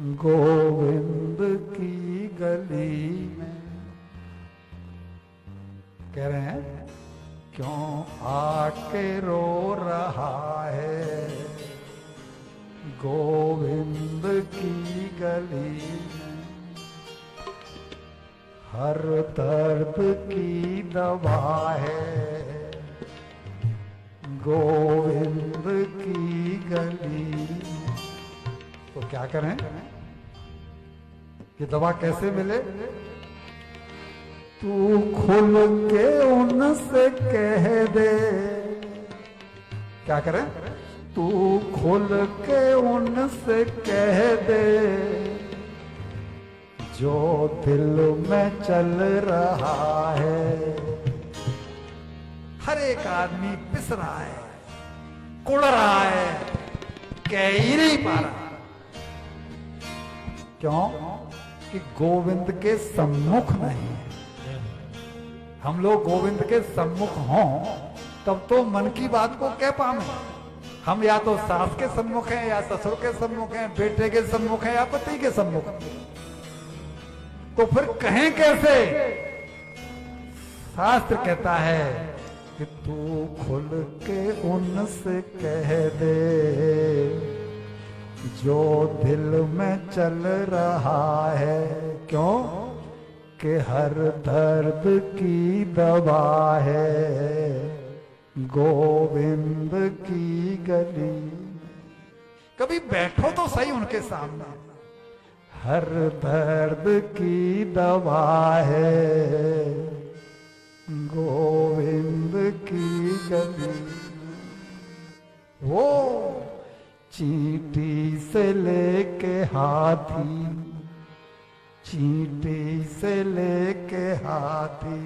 गोविंद की गली में। कह रहे हैं क्यों आके रो रहा है गोविंद की गली में। हर दर्द की दवा है गोविंद की गली में। तो क्या करें, ये दवा कैसे मिले? तू खुल के उनसे कह दे। क्या करें? तू खुल के उनसे कह दे जो दिल में चल रहा है। हर एक आदमी पिस रहा है, कुड़ रहा है, कह ही नहीं पा रहा। क्यों? कि गोविंद के सम्मुख नहीं है। हम लोग गोविंद के सम्मुख हों तब तो मन की बात को कह पावे। हम या तो सास के सम्मुख हैं, या ससुर के सम्मुख हैं, बेटे के सम्मुख हैं, या पति के सम्मुख। तो फिर कहें कैसे? शास्त्र कहता है कि तू खुल के उनसे कह दे जो दिल में चल रहा है। क्यों? कि हर दर्द की दवा है गोविंद की गली। कभी बैठो तो सही उनके सामने। हर दर्द की दवा है गोविंद की गली। वो चींटी से लेके हाथी, चींटी से लेके हाथी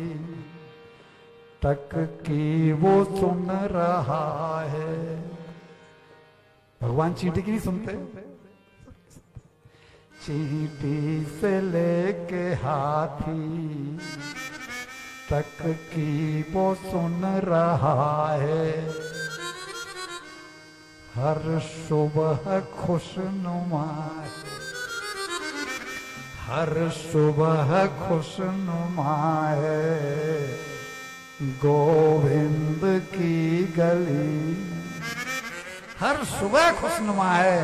तक की वो सुन रहा है। भगवान चींटी की नहीं सुनते? चींटी से लेके हाथी तक की वो सुन रहा है। हर सुबह खुशनुमा, हर सुबह खुशनुमा है गोविंद की गली। हर सुबह खुशनुमा है,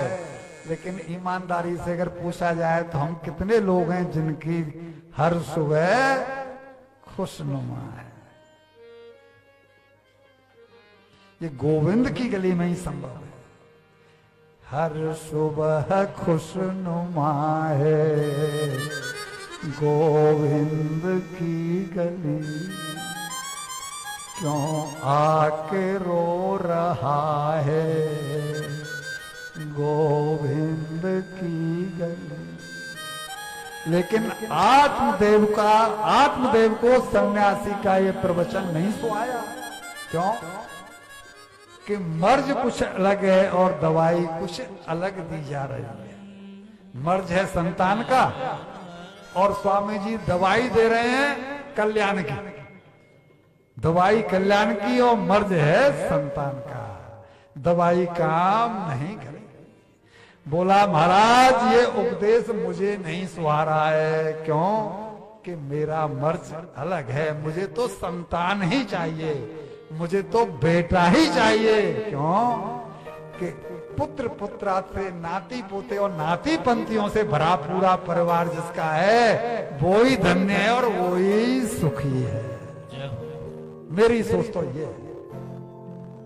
लेकिन ईमानदारी से अगर पूछा जाए तो हम कितने लोग हैं जिनकी हर सुबह खुशनुमा है? ये गोविंद की गली में ही संभव है। हर सुबह खुशनुमा है गोविंद की गली। क्यों आके रो रहा है गोविंद की गली। लेकिन आत्मदेव को सन्यासी का ये प्रवचन नहीं सुहाया। क्यों? कि मर्ज कुछ अलग है और दवाई कुछ अलग दी जा रही है। मर्ज है संतान का और स्वामी जी दवाई दे रहे हैं कल्याण की। दवाई कल्याण की और मर्ज है संतान का। दवाई काम नहीं करेगी। बोला महाराज ये उपदेश मुझे नहीं सुहा रहा है। क्यों? कि मेरा मर्ज अलग है। मुझे तो संतान ही चाहिए, मुझे तो बेटा ही चाहिए। क्यों? कि पुत्र पुत्रा से, नाती पोते और नाती पंथियों से भरा पूरा परिवार जिसका है वो ही धन्य है और वो ही सुखी है। मेरी सोच तो ये है।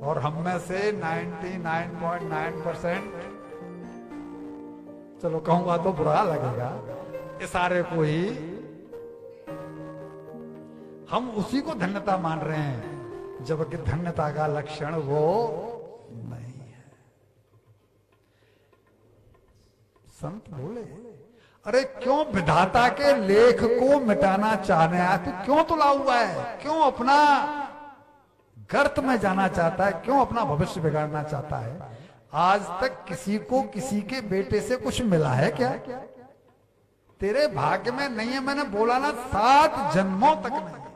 और हम में से 99.9%, चलो कहूंगा तो बुरा लगेगा, इशारे को ही हम उसी को धन्यता मान रहे हैं, जबकि धन्यता का लक्षण वो नहीं है। संत बोले अरे क्यों विधाता के लेख को मिटाना चाहने आया? तू क्यों तुला हुआ है? क्यों अपना गर्त में जाना चाहता है? क्यों अपना भविष्य बिगाड़ना चाहता है? आज तक किसी को किसी के बेटे से कुछ मिला है क्या? तेरे भाग्य में नहीं है। मैंने बोला ना 7 जन्मों तक नहीं।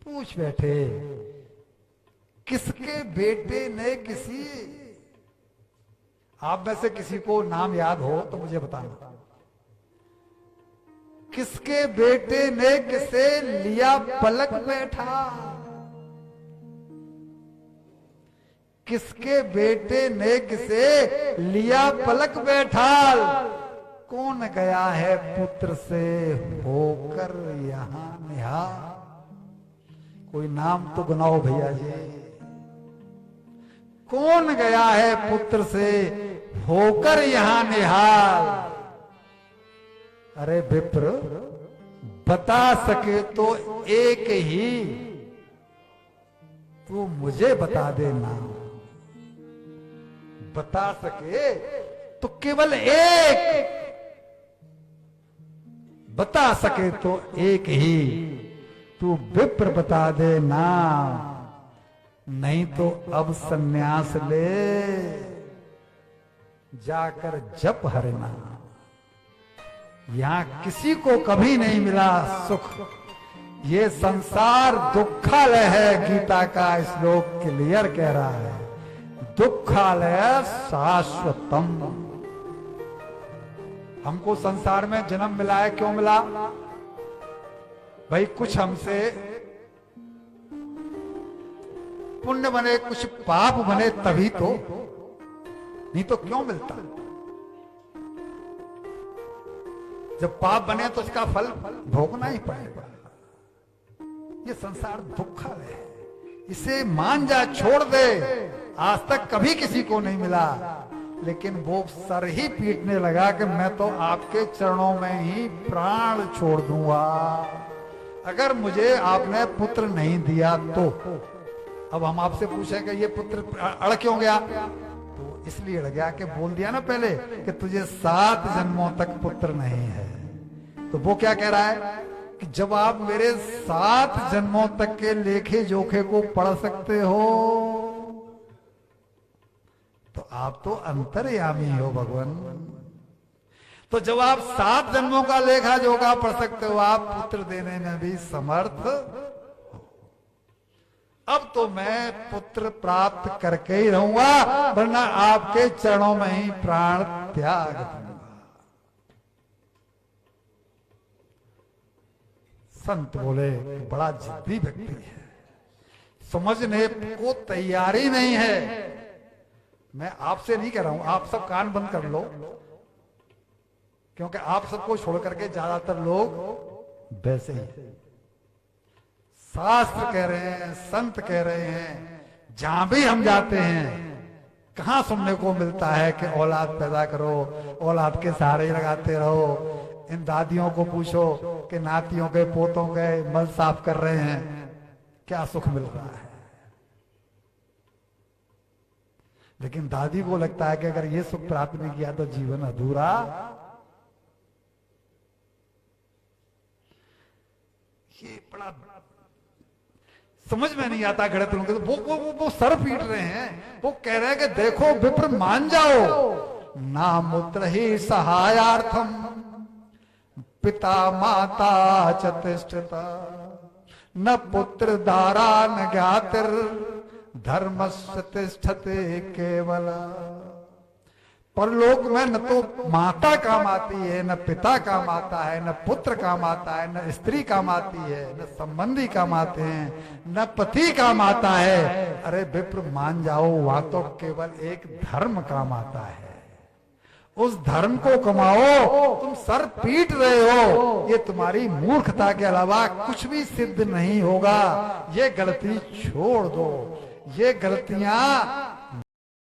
पूछ बैठे किसके बेटे ने किसी आप में से किसी को नाम याद हो तो मुझे बताना। किसके बेटे ने किसे लिया पलक बैठा? किसके बेटे ने किसे लिया पलक बैठा? कौन गया है पुत्र से होकर यहां निहाल? कोई नाम तो गिनाओ भैया जी। कौन गया है पुत्र से होकर यहां निहाल? अरे विप्र, बता सके तो एक ही तू मुझे बता देना। बता सके तो केवल एक, बता सके तो एक ही तू विप्र बता देना। नहीं तो अब सन्यास ले जाकर जप हरना। यहां किसी को कभी नहीं मिला सुख। ये संसार दुखालय है, गीता का श्लोक क्लियर कह रहा है। दुखालय शाश्वतम। हमको संसार में जन्म मिला है, क्यों मिला भाई? कुछ हमसे पुण्य बने, कुछ पाप बने, तभी तो, नहीं तो क्यों मिलता? जब पाप बने तो उसका फल भोगना ही पड़ेगा। ये संसार दुखालय है, इसे मान जा, छोड़ दे। आज तक कभी किसी को नहीं मिला, लेकिन वो सर ही पीटने लगा कि मैं तो आपके चरणों में ही प्राण छोड़ दूंगा अगर मुझे आपने पुत्र नहीं दिया तो। अब हम आपसे पूछें कि ये पुत्र अड़ क्यों गया? तो इसलिए अड़ गया कि बोल दिया ना पहले कि तुझे 7 जन्मों तक पुत्र नहीं है। तो वो क्या कह रहा है कि जब आप मेरे 7 जन्मों तक के लेखे जोखे को पढ़ सकते हो तो आप तो अंतर्यामी हो भगवान। तो जब आप 7 जन्मों का लेखा जोखा पढ़ सकते हो, आप पुत्र देने में भी समर्थ हो। अब तो मैं पुत्र प्राप्त करके ही रहूंगा, वरना आपके चरणों में ही प्राण त्याग दूंगा। संत बोले बड़ा जिद्दी व्यक्ति है, समझने को तैयारी नहीं है। मैं आपसे नहीं कह रहा हूं, आप सब कान बंद कर लो, क्योंकि आप सबको छोड़ करके ज्यादातर लोग वैसे ही। शास्त्र कह रहे हैं, संत कह रहे हैं, जहां भी हम जाते हैं कहां सुनने को मिलता है कि औलाद पैदा करो, औलाद के सहारे लगाते रहो। इन दादियों को पूछो कि नातियों के पोतों के मल साफ कर रहे हैं, क्या सुख मिल रहा है? लेकिन दादी को लगता है कि अगर ये सुख प्राप्त नहीं किया तो जीवन अधूरा। ये बड़ा समझ में नहीं आता गणित लोगों को। वो सर पीट रहे हैं, वो कह रहे हैं कि देखो विप्र मान जाओ, ना मूत्र ही सहायार्थम पिता माता चतिष्ठता न पुत्र दारा न ज्ञातिर धर्मस्य तिष्ठते केवल। परलोक में न तो माता काम आती है, न पिता काम आता है, न पुत्र काम आता है, न स्त्री काम आती है, न संबंधी काम आते हैं, न पति काम आता है। अरे विप्र मान जाओ, वहां तो केवल एक धर्म काम आता है। उस धर्म को कमाओ। तुम सर पीट रहे हो, ये तुम्हारी मूर्खता के अलावा कुछ भी सिद्ध नहीं होगा। ये गलती छोड़ दो। ये गलतियां